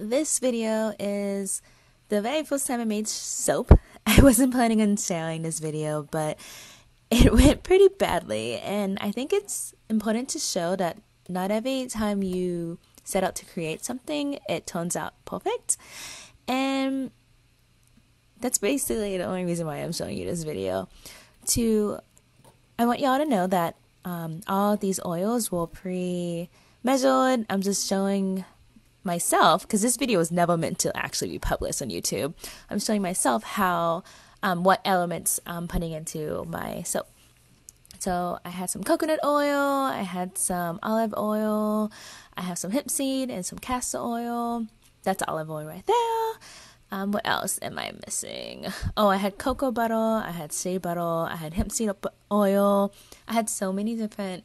this video is the very first time I made soap. I wasn't planning on sharing this video, but it went pretty badly, and I think it's important to show that not every time you set out to create something, it turns out perfect. And that's basically the only reason why I'm showing you this video. I want y'all to know that all of these oils were pre-measured. I'm just showing myself, because this video was never meant to actually be published on YouTube. I'm showing myself how what elements I'm putting into my soap. So I had some coconut oil, I had some olive oil, I have some hemp seed and some castor oil. That's olive oil right there. What else am I missing? Oh, I had cocoa butter, I had shea butter, I had hemp seed oil. I had so many different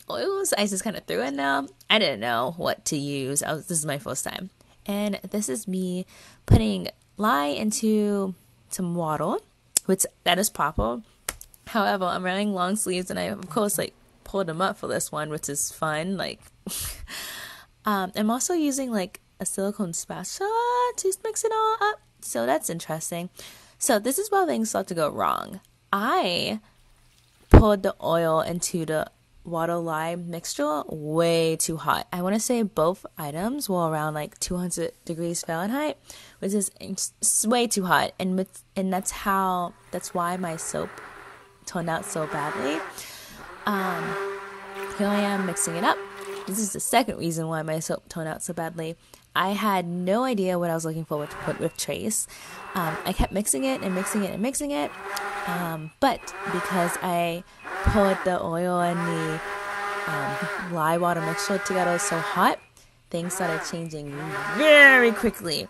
oils. I just kind of threw in now. I didn't know what to use. This is my first time. And this is me putting lye into some water, which that is proper. However, I'm wearing long sleeves, and I, of course, pulled them up for this one, which is fun. I'm also using, a silicone spatula to mix it all up. So that's interesting. So this is where things start to go wrong. I poured the oil into the water lye mixture way too hot. I want to say both items were around 200 degrees Fahrenheit, which is way too hot. And that's why my soap turned out so badly. Here I am mixing it up. This is the second reason why my soap turned out so badly. I had no idea what I was looking for with trace. I kept mixing it and mixing it and mixing it. But because I poured the oil and the lye water mixture together so hot, things started changing very quickly.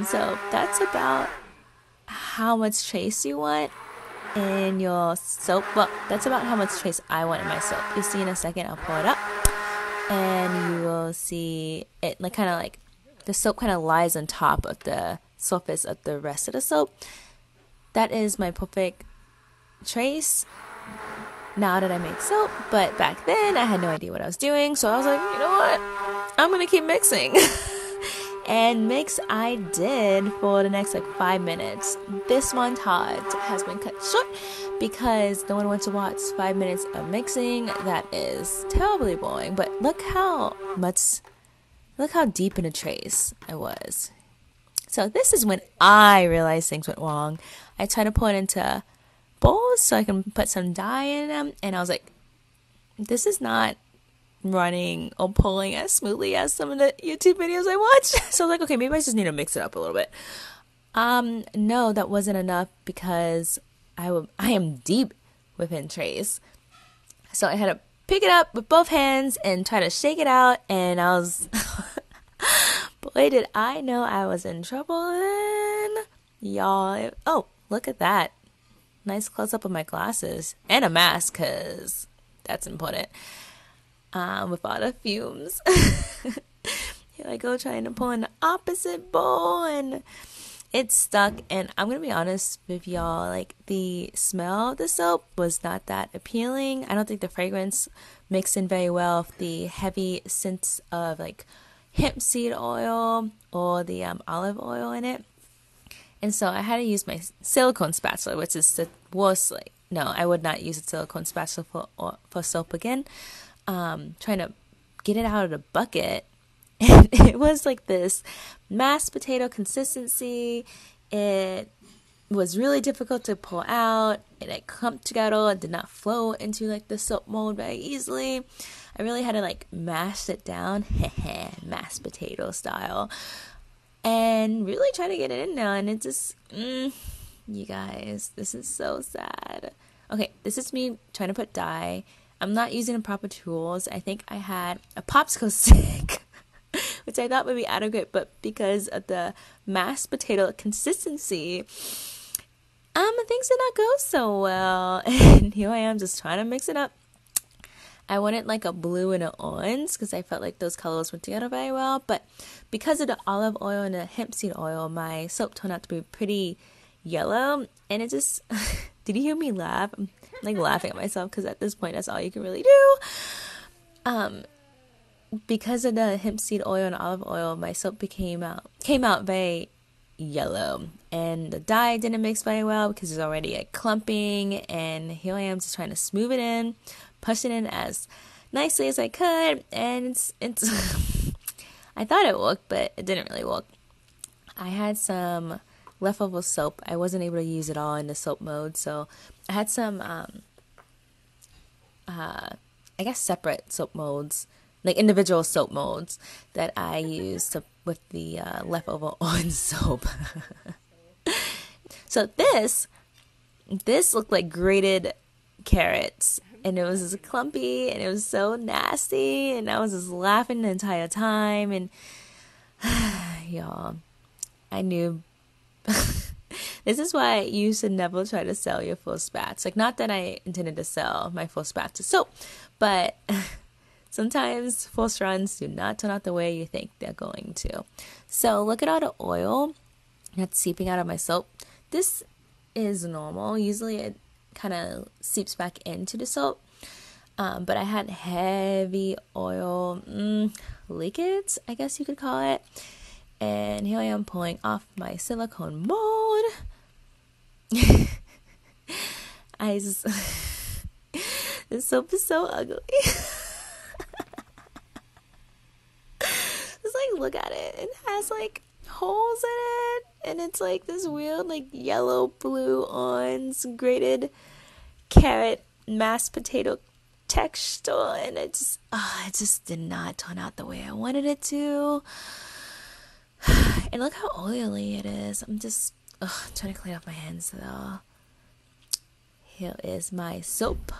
So that's about how much trace you want in your soap. Well, that's about how much trace I want in my soap. You'll see in a second. I'll pour it up, and you will see it the soap kind of lies on top of the surface of the rest of the soap. That is my perfect trace now that I make soap. But back then I had no idea what I was doing, so I was like, you know what, I'm gonna keep mixing. And mix I did for the next 5 minutes. This montage has been cut short because no one wants to watch 5 minutes of mixing. That is terribly boring. But look how deep in a trace I was. So this is when I realized things went wrong. I tried to pour it into bowls so I can put some dye in them, and I was like, this is not running or pulling as smoothly as some of the YouTube videos I watched. So I was like, okay, maybe I just need to mix it up a little bit. No, that wasn't enough because I am deep within trace. So I had to pick it up with both hands and try to shake it out, and I was boy, did I know I was in trouble then, y'all. Oh, look at that. Nice close-up of my glasses and a mask, because that's important. With all the fumes. Here I go trying to pull in the opposite bowl, and it's stuck. And I'm gonna be honest with y'all, the smell of the soap was not that appealing. I don't think the fragrance mixed in very well with the heavy scents of hemp seed oil or the olive oil in it. And so I had to use my silicone spatula, which is the worst. No, I would not use a silicone spatula for soap again. Trying to get it out of the bucket, and it was this mashed potato consistency. It was really difficult to pull out, and it clumped together and did not flow into the soap mold very easily. I really had to mash it down, mashed potato style, and really try to get it in there. And it just, you guys, this is so sad. Okay, this is me trying to put dye. I'm not using the proper tools. I think I had a popsicle stick, which I thought would be adequate, but because of the mashed potato consistency, things did not go so well. And here I am just trying to mix it up. I wanted a blue and an orange because I felt like those colors went together very well, but because of the olive oil and the hemp seed oil, my soap turned out to be pretty yellow, and it just did you hear me laugh? I'm laughing at myself because at this point that's all you can really do. because of the hemp seed oil and olive oil, my soap came out very yellow, and the dye didn't mix very well because there's already a clumping, and here I am just trying to smooth it in, push it in as nicely as I could, and it's I thought it worked, but it didn't really work. I had some leftover soap. I wasn't able to use it all in the soap mode, so I had some I guess separate soap molds, like individual soap molds that I used with the leftover on soap. So this looked like grated carrots, and it was just clumpy, and it was so nasty, and I was just laughing the entire time, and y'all, I knew. This is why you should never try to sell your full spats. Like, not that I intended to sell my full spats of soap, but sometimes false runs do not turn out the way you think they're going to. So look at all the oil that's seeping out of my soap. This is normal. Usually it kind of seeps back into the soap. But I had heavy oil leakage, I guess you could call it. And here I am pulling off my silicone mold. This soap is so ugly. Just like look at it. It has like holes in it, and it's like this weird like yellow blue on some grated carrot mashed potato texture, and it just did not turn out the way I wanted it to. And look how oily it is. I'm just trying to clean off my hands though. Here is my soap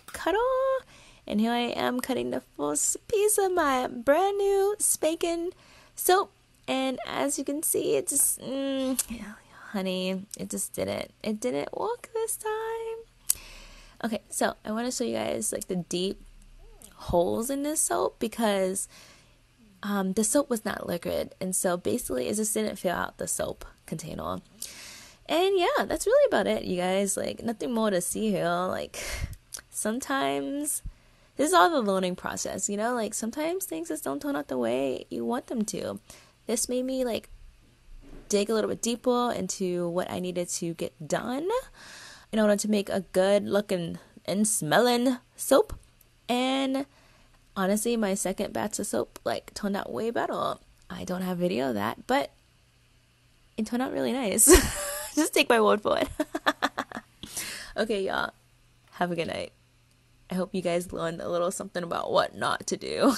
cutter, and here I am cutting the first piece of my brand new spanking soap. And as you can see, it just honey, it didn't work this time. Okay, so I want to show you guys like the deep holes in this soap, because the soap was not liquid, and so basically it just didn't fill out the soap container. And yeah, that's really about it, you guys. Like, nothing more to see here. Like, sometimes this is all the learning process, you know? Like, sometimes things just don't turn out the way you want them to. This made me like dig a little bit deeper into what I needed to get done in order to make a good looking and smelling soap. And honestly, my second batch of soap like turned out way better. I don't have video of that, but it turned out really nice. Just take my word for it. Okay, y'all. Have a good night. I hope you guys learned a little something about what not to do.